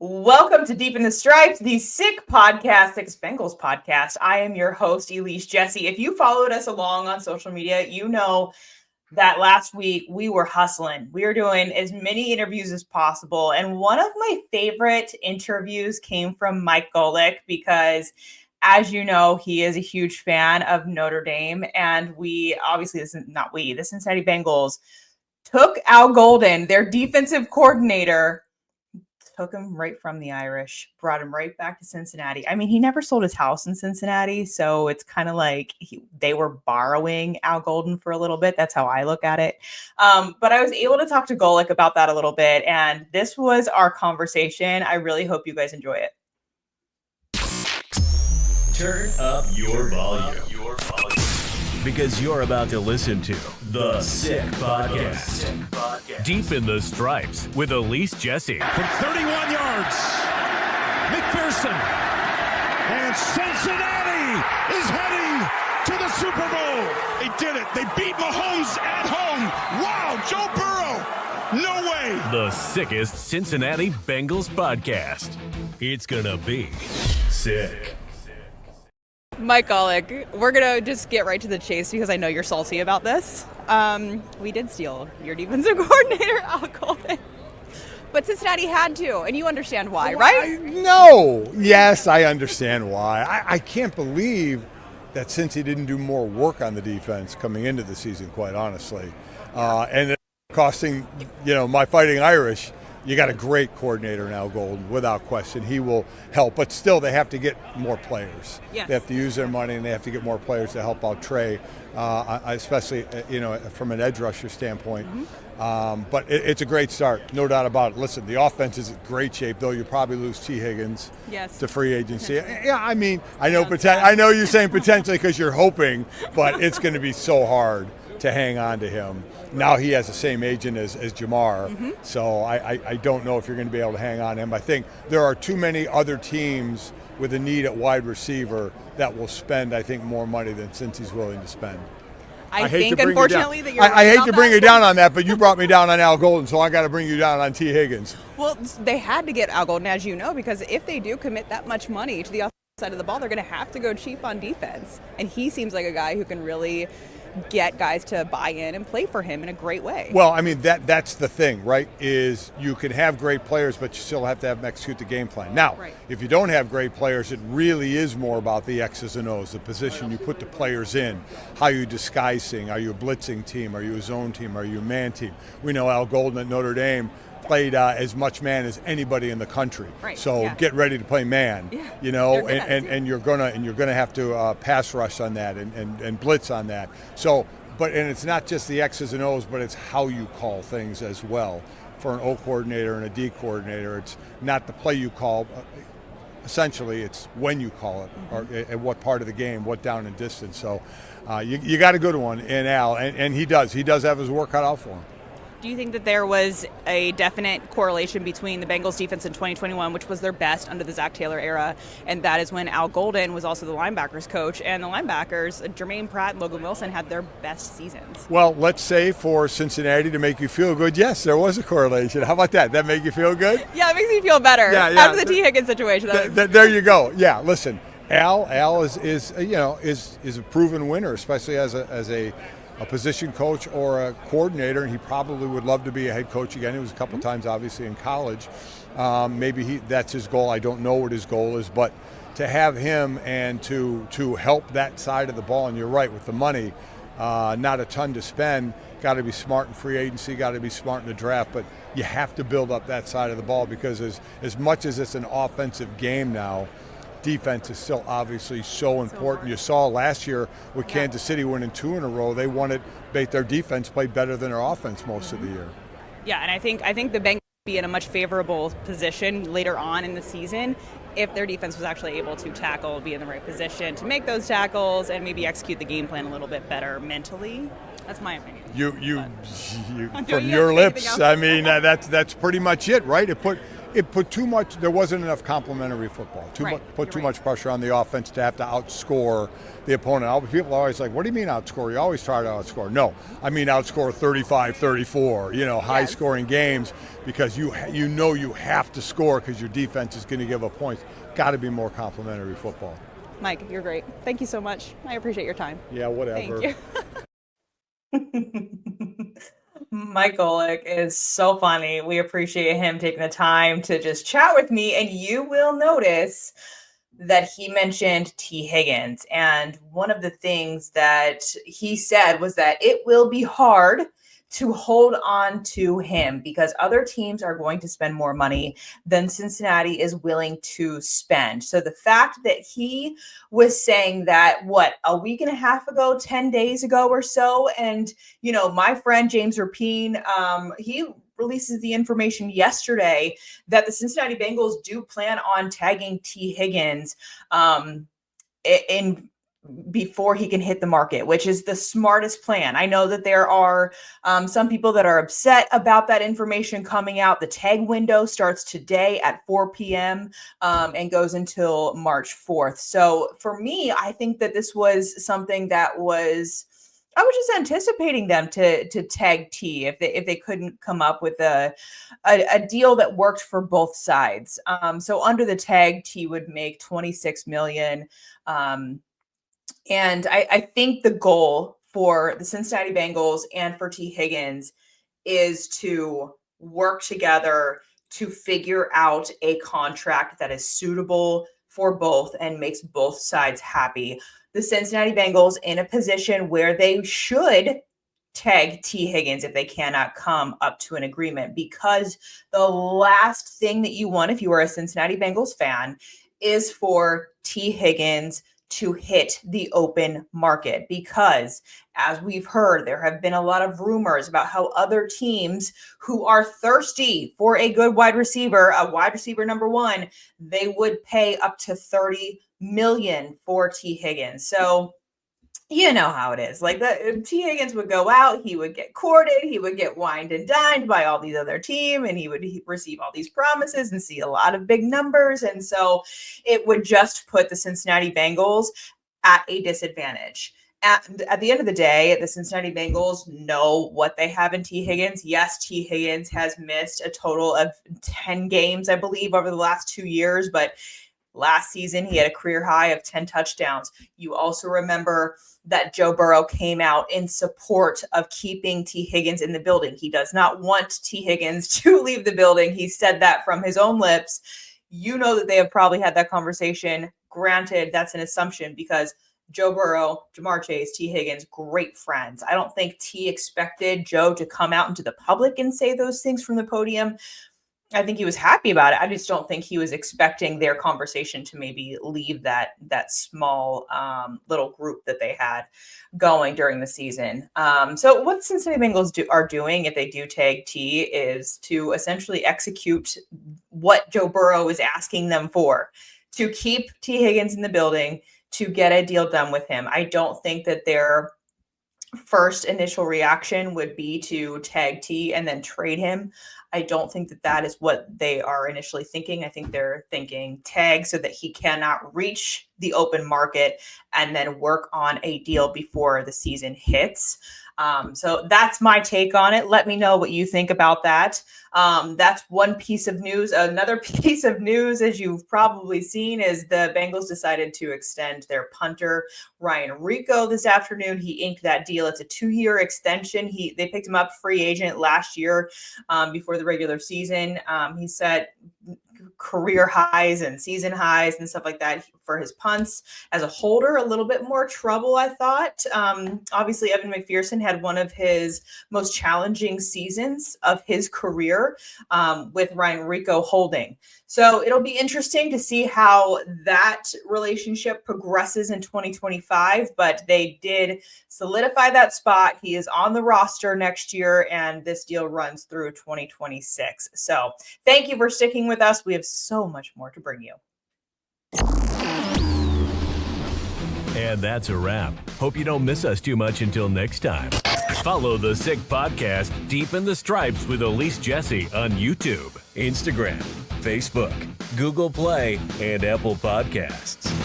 Welcome to Deep in the Stripes, the Sick Podcast, Sick Bengals podcast. I am your host, Elise Jesse. If you followed us along on social media, you know that last week we were hustling. We were doing as many interviews as possible. And one of my favorite interviews came from Mike Golic because, as you know, he is a huge fan of Notre Dame. And the Cincinnati Bengals took Al Golden, their defensive coordinator, took him right from the Irish, brought him right back to Cincinnati. I mean, he never sold his house in Cincinnati, so it's kind of like they were borrowing Al Golden for a little bit. That's how I look at it. But I was able to talk to Golic about that a little bit, and this was our conversation. I really hope you guys enjoy it. Turn up your volume. Because you're about to listen to The Sick Podcast. Deep in the Stripes with Elise Jesse. From 31 yards, McPherson. And Cincinnati is heading to the Super Bowl. They did it. They beat Mahomes at home. Wow, Joe Burrow. No way. The sickest Cincinnati Bengals podcast. It's gonna be sick. Mike Golic, we're going to just get right to the chase because I know you're salty about this. We did steal your defensive coordinator, Al Golden. But Cincinnati had to, and you understand why, right? Yes, I understand why. I can't believe that Cincy didn't do more work on the defense coming into the season, quite honestly. And it costing, my Fighting Irish. You got a great coordinator now, Golden, without question. He will help. But still, they have to get more players. Yes. They have to use their money, and they have to get more players to help out Trey, especially, from an edge rusher standpoint. Mm-hmm. But it's a great start, no doubt about it. Listen, the offense is in great shape, though. You'll probably lose Tee Higgins to free agency. Yeah, I mean, I know you're saying potentially because you're hoping, but it's going to be so hard to hang on to him. Now he has the same agent as Jamar, so I don't know if you're going to be able to hang on to him. I think there are too many other teams with a need at wide receiver that will spend, I think, more money than Cincy's willing to spend. I think, unfortunately, that you're I hate to bring you down on that, but you brought me down on Al Golden, so I got to bring you down on Tee Higgins. Well, they had to get Al Golden, as you know, because if they do commit that much money to the offensive side of the ball, they're going to have to go cheap on defense. And he seems like a guy who can really get guys to buy in and play for him in a great way. Well, I mean, that's the thing, right, is you can have great players, but you still have to have them execute the game plan. Now, if you don't have great players, it really is more about the X's and O's, the position you put the players in, how you disguising. Are you a blitzing team? Are you a zone team? Are you a man team? We know Al Golden at Notre Dame played as much man as anybody in the country. So get ready to play man, and you're gonna have to pass rush on that and blitz on that. So, and it's not just the X's and O's, but it's how you call things as well. For an O coordinator and a D coordinator, it's not the play you call. Essentially, it's when you call it, or at what part of the game, what down and distance. So, you got a good one in Al, and he does have his work cut out for him. Do you think that there was a definite correlation between the Bengals defense in 2021, which was their best under the Zach Taylor era, and that is when Al Golden was also the linebackers coach, and the linebackers, Jermaine Pratt and Logan Wilson, had their best seasons? Well, let's say for Cincinnati to make you feel good, yes, there was a correlation. How about that? That make you feel good? Yeah, it makes me feel better after the Tee Higgins situation. There you go. Yeah, listen, Al is a proven winner, especially as a position coach or a coordinator, and he probably would love to be a head coach again. It was a couple times, obviously, in college. Maybe that's his goal. I don't know what his goal is, but to have him and to help that side of the ball, and you're right, with the money, not a ton to spend, got to be smart in free agency, got to be smart in the draft, but you have to build up that side of the ball because as much as it's an offensive game now, defense is still obviously so important. You saw last year with Kansas City winning 2 in a row, they won it. Their defense played better than their offense most of the year. Yeah, and I think the Bengals would be in a much favorable position later on in the season if their defense was actually able to tackle, be in the right position to make those tackles, and maybe execute the game plan a little bit better mentally. That's my opinion. You from your lips, I mean, that's pretty much it, right? it put too much. There wasn't enough complementary football. Put too much pressure on the offense to have to outscore the opponent. People are always like, "What do you mean outscore? You always try to outscore." No, I mean outscore 35-34. High-scoring games because you know you have to score because your defense is going to give up points. Got to be more complementary football. Mike, you're great. Thank you so much. I appreciate your time. Yeah, whatever. Thank you. Mike Golic is so funny. We appreciate him taking the time to just chat with me. And you will notice that he mentioned Tee Higgins. And one of the things that he said was that it will be hard to hold on to him because other teams are going to spend more money than Cincinnati is willing to spend. So the fact that he was saying that, a week and a half ago, 10 days ago or so, and, my friend James Rapine, he releases the information yesterday that the Cincinnati Bengals do plan on tagging Tee Higgins before he can hit the market, which is the smartest plan. I know that there are some people that are upset about that information coming out. The tag window starts today at 4 p.m. And goes until March 4th. So for me, I think that this was something that I was just anticipating them to tag T if they couldn't come up with a deal that worked for both sides. So under the tag, T would make $26 million. And I think the goal for the Cincinnati Bengals and for Tee Higgins is to work together to figure out a contract that is suitable for both and makes both sides happy. The Cincinnati Bengals in a position where they should tag Tee Higgins if they cannot come up to an agreement, because the last thing that you want if you are a Cincinnati Bengals fan is for Tee Higgins to hit the open market, because as we've heard, there have been a lot of rumors about how other teams who are thirsty for a good wide receiver, a wide receiver number one, they would pay up to $30 million for Tee Higgins. So you know how it is. Like Tee Higgins would go out, he would get courted, he would get wined and dined by all these other teams, and he would receive all these promises and see a lot of big numbers. And so it would just put the Cincinnati Bengals at a disadvantage. And at the end of the day, the Cincinnati Bengals know what they have in Tee Higgins. Yes, Tee Higgins has missed a total of 10 games, I believe, over the last 2 years, but last season, he had a career high of 10 touchdowns. You also remember that Joe Burrow came out in support of keeping Tee Higgins in the building. He does not want Tee Higgins to leave the building. He said that from his own lips. You know that they have probably had that conversation. Granted, that's an assumption because Joe Burrow, Jamar Chase, Tee Higgins, great friends. I don't think T expected Joe to come out into the public and say those things from the podium. I think he was happy about it. I just don't think he was expecting their conversation to maybe leave that small little group that they had going during the season. So what Cincinnati Bengals are doing if they do tag T is to essentially execute what Joe Burrow is asking them for, to keep Tee Higgins in the building, to get a deal done with him. I don't think that their first initial reaction would be to tag T and then trade him. I don't think that that is what they are initially thinking. I think they're thinking tag so that he cannot reach the open market and then work on a deal before the season hits. So that's my take on it. Let me know what you think about that. That's one piece of news. Another piece of news, as you've probably seen, is the Bengals decided to extend their punter, Ryan Rico, this afternoon. He inked that deal. It's a 2-year extension. They picked him up free agent last year before the regular season. He set career highs and season highs and stuff like that for his punts. As a holder, a little bit more trouble, I thought. Obviously, Evan McPherson had one of his most challenging seasons of his career with Ryan Rico holding. So it'll be interesting to see how that relationship progresses in 2025, but they did solidify that spot. He is on the roster next year, and this deal runs through 2026. So thank you for sticking with us. We have so much more to bring you. And that's a wrap. Hope you don't miss us too much until next time. Follow the Sick Podcast Deep in the Stripes with Elise Jesse on YouTube, Instagram, Facebook, Google Play, and Apple Podcasts.